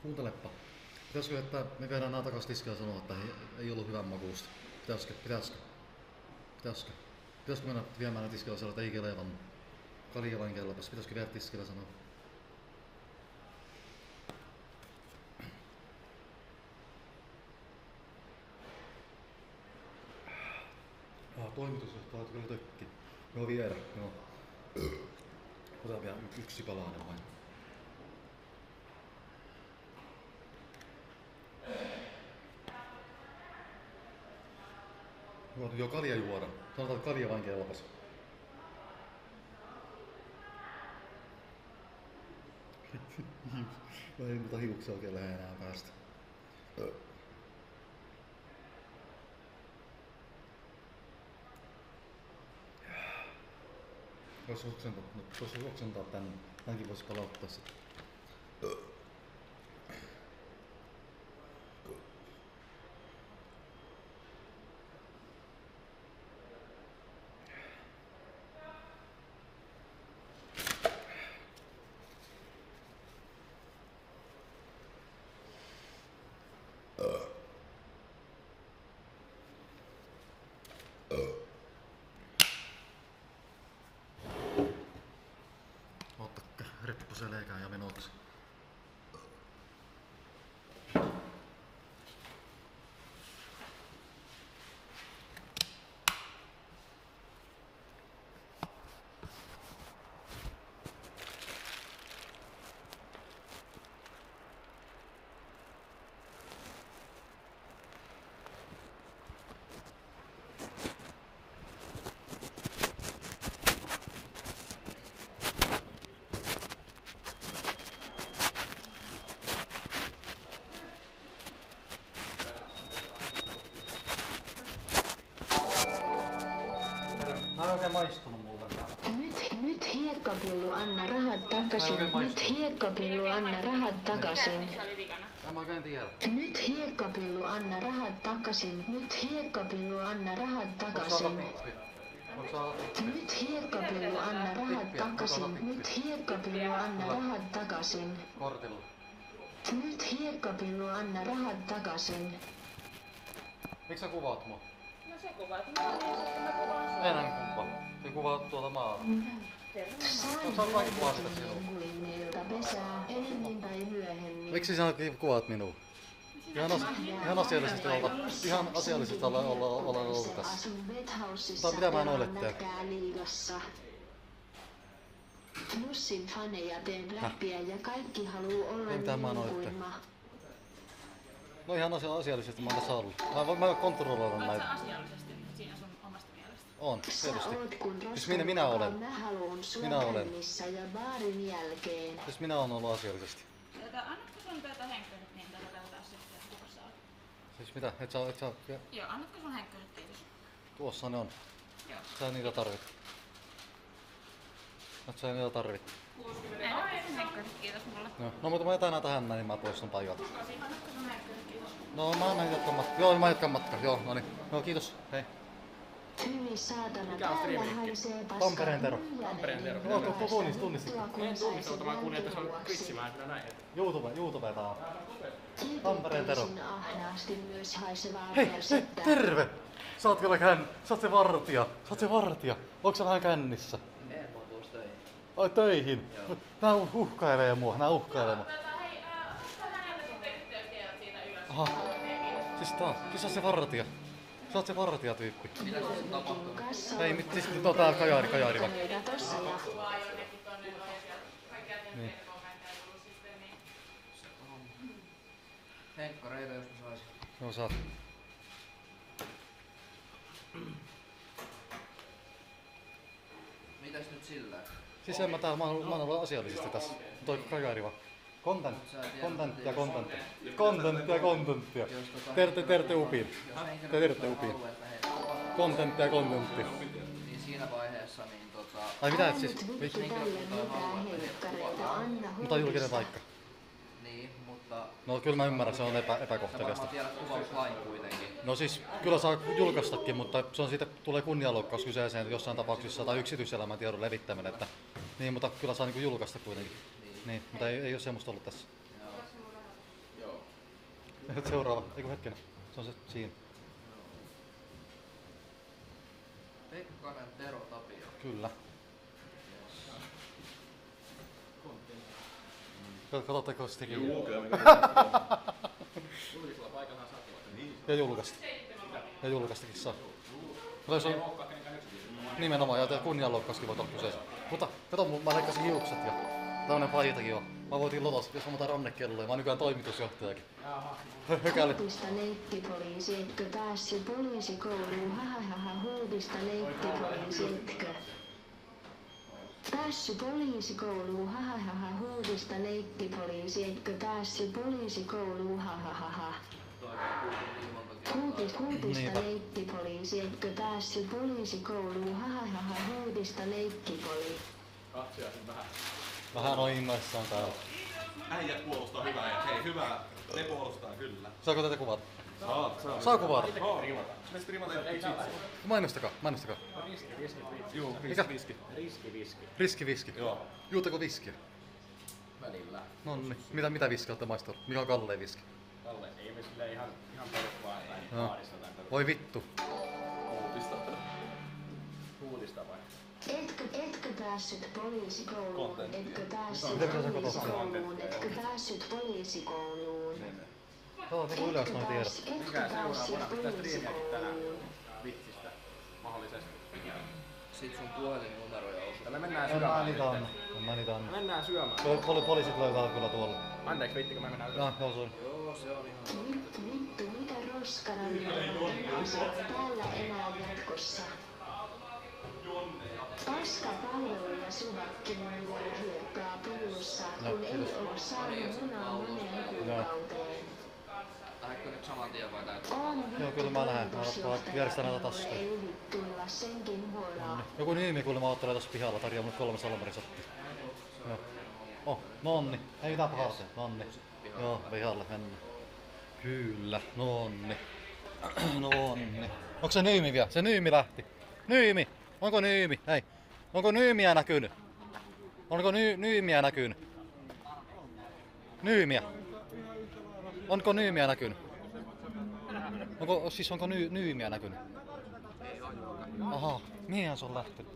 Kuuntelepa. Pitäisikö, että me käydään nää takas tiskiä ja sanoa, että ei ollut hyvän makuusta? Pitäisikö mennä viemään nää tiskillä sanoa, että ei kelevannut? Kalja vain kelpas. Pitäisikö viedä tiskillä sanoa? Toimitusjohtaja kyllä tökki. Joo, viedä. Joo. Otetaan vielä yksi palanen vain. Joo, kalja juoda. Sanotaan, että kalja vain kelpas. Mä ei muuta hiuksia oikein lähde enää päästä. Voisi oksentaa tän. Tämänkin voisi palauttaa sitten. Ottakka reppu selkään ja menoksi. Mä en oikein maistunut mullekaan. Nyt hiekkapillu, anna rahat takaisin. Nyt hiekkapillu, anna rahat takaisin. En mä oikein tiedä. Nyt hiekkapillu, anna rahat takaisin. Nyt hiekkapillu, anna rahat takaisin. Nyt hiekkapillu, anna rahat takaisin. Nyt hiekkapillu, anna rahat takaisin. Kortilla. Nyt hiekkapillu, anna rahat takaisin. Miksi sä kuvaat mua? No se kuvaat mua, niin mä kuvaan sua. Enää kuvaa. Se kuvaat tuolta maalla. Sain kuin pesää enemmän tai myöhemmin. Miksi sä kuvaat minua? Ihan asiallisesti ollaan ollut tässä. Asun Bethausissa Tai mitä mä en ole täällä? liigassa. Nussin faneja teen räppiä ja kaikki haluu olla Ei mitään mä en niin ole kuin täällä. mä. No ihan asiallisesti mä oon tässä ollut. Mä voin kontrolloida Olet näitä. sä asiallisesti siinä sun omasta mielestä? On, Sä tietysti. oot kun Siis roskan minä olen. Mä haluun sua Minä olen. kännissä ja baarin jälkeen. Siis minä oon ollut asiallisesti. Annatko sun henkköset niin tällä taas sitten tuossa on? Siis mitä? Et sä... Joo, annatko sun henkköset kiitos? Tuossa ne on. Joo. Sä niitä tarvit. Et sä niitä tarvit. Annatko sun henkköset kiitos mulle? No mutta mä jätän nää tähän näin, niin mä poistun paikalta. Annatko sun henkköset kiitos? No mä annan jatkan matka. Joo, mä jatkan matka. Joo, no niin. Joo, kiitos. Hei. Hyi saatana, täällä haisee paskaa. Tampereen Tero. Tampereen Tero. Joo, tunnistit. En tunnista, mutta mä kuulin, että se on kritsimään kyllä näin. YouTube tää on. Tampereen Tero. Ahnaasti myös haisevaa Hei, persettä. terve! Sä oot se vartija. Onks sä vähän kännissä? En, mä oon tulossa töihin. Ai töihin? Nää uhkailee mua. Hei, ottaa hänelle sitten yhteystiedot siitä ylös. Aha. Siis sä oot se vartija. Sä oot se vartijatyyppi. Mitä se tapahtuu? Ei mit, siis nyt on tää kajaari vai? Tossa ja Kuvaa jonnekin tonne noin ja kaikkea Niin. kommentteja tullut sitten niin. Henkkareita, jos mä saisin. Joo, saat. Mitäs nyt sillä? Siis en mä oon ollut asiallisesti tässä. Toi kajaari vaan. Kontenttia. Terve upiin. Terve upiin. Kontenttia. Niin siinä vaiheessa, niin Ai mitä et siis? nyt viki tälle mitään heikkareita, anna Mutta on julkinen paikka. niin, mutta No kyllä mä ymmärrän, se on sä epäkohteliasta. varmaan tiedät kuvauslain kuitenkin. No siis kyllä saa julkaistakin, mutta se on siitä tulee kunnianloukkaus kyseeseen jossain tapauksessa tai yksityiselämän tiedon levittäminen. Että, niin, mutta kyllä saa niinku julkaista kuitenkin. Niin, mutta ei ole semmoista ollut tässä. Joo. Seuraava. Eiku hetken. Se on se siinä. Pekkanen, Tero, Tapio. Kyllä. Katsotteko sitäkin? Ja julkaista. Ja julkaistakin saa. Mutta jos on nimenomaan, ja kunnianloukkauskin voi olla kyseessä. Mutta kato, mä leikkasin hiukset ja tämmönen paitakin on. Mä voitin lotos, jos mä muutan rannekelloja. Mä oon nykyään toimitusjohtajakin. Hökäli. Huutista leikkipoliisi, etkö päässyt poliisikouluun? Hahaha, huutista leikkipoliisi, etkö? Päässyt poliisikouluun, hahaha, huutista leikkipoliisi, etkö päässyt poliisikouluun? Hahaha. Huutista leikkipoliisi, etkö päässyt poliisikouluun? Hahaha, huutista leikkipoli. Vähän on innoissaan täällä. Äijät puolustaa hyvää ja hei hyvää, ne puolustaa kyllä. Saako tätä kuvata? Saa kuvata? Me striimata jotkut sitsi. Mainostakaa. Juu, Mikä? Riskiviski. Joo. Juutteko viskiä? Välillä. Nonni. Mitä viskiä olette maistellut? Mikä on Kalleen viski? Kalle, ei me silleen ihan perusvaa tai Joo. baarista tai perus. Voi vittu. Huulista vai? Etkö päässyt poliisikouluun? Etkö päässyt Miten pitäisi katsoa? poliisikouluun? Etkö päässyt poliisikouluun? Kato niinku ylös noin tiedot. Etkö Mikä seuraavana päässyt pitää striimiäkin tänään poliisikouluun? vitsistä mahdollisesti. Sit sun puhelinnumero ja osuus. Ja me mennään En mä syömään. niitä anna. Me mennään syömään. Poliisit löytää kyllä tuolla. Anteeksi, vittikö me mennään Joo, se on. Joo, se on ihan... Vittu, mikä roskana täällä enää jatkossa. Paskapalvelu ja suvakkinen voi hyökkää pulussa, kun ei oo saanut munaa moneen kuukauteen. Lähdekö nyt saman tien vai täytyy? Joo, kyllä mä lähden. Mä järjestän näitä taskuja. Ei vittuilla senkin huolaa. Joku nyymi kuulemma ottelee tossa pihalla, tarjoaa mulle 3 salmarisottia. Joo. Oh, nonni. Ei mitään pahaa se. Nonni. Joo, pihalle mennään. Kyllä, nonni. Nonni. Onko se nyymi vielä? Se nyymi lähti. Nyymi! Onko nyymi? Hei. Onko nyymiä näkynyt? Onko nyymiä näkynyt? Nyymiä. Onko nyymiä näkynyt? Onko nyymiä näkynyt? Aha, mihin se on lähtenyt?